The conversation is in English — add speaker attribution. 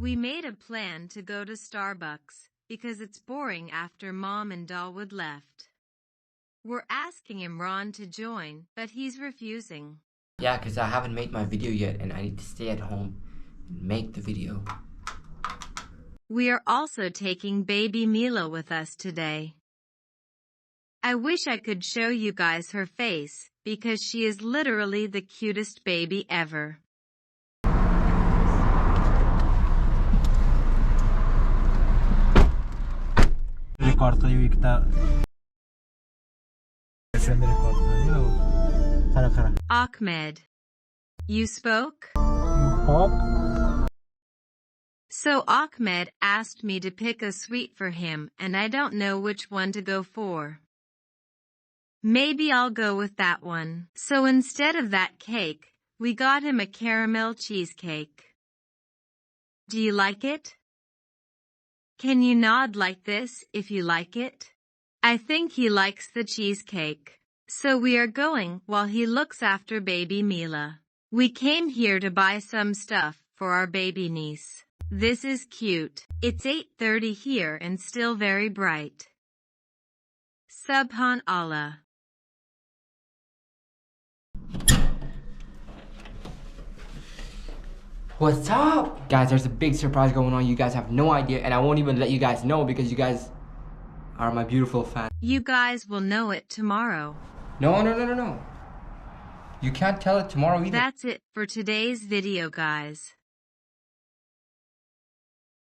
Speaker 1: We made a plan to go to Starbucks because it's boring after Mom and Dawood left. We're asking Imran to join, but he's refusing.
Speaker 2: Yeah, because I haven't made my video yet and I need to stay at home and make the video.
Speaker 1: We are also taking baby Mila with us today. I wish I could show you guys her face because she is literally the cutest baby ever.
Speaker 3: Record kayo kita.
Speaker 1: Ahmed, you spoke? So Ahmed asked me to pick a sweet for him and I don't know which one to go for. Maybe I'll go with that one. So instead of that cake, we got him a caramel cheesecake. Do you like it? Can you nod like this if you like it? I think he likes the cheesecake. So we are going while he looks after baby Mila. We came here to buy some stuff for our baby niece. This is cute. It's 8:30 here and still very bright. Subhanallah.
Speaker 2: What's up? Guys, there's a big surprise going on. You guys have no idea, and I won't even let you guys know because you guys are my beautiful fans.
Speaker 1: You guys will know it tomorrow.
Speaker 2: No. You can't tell it tomorrow either.
Speaker 1: That's it for today's video, guys.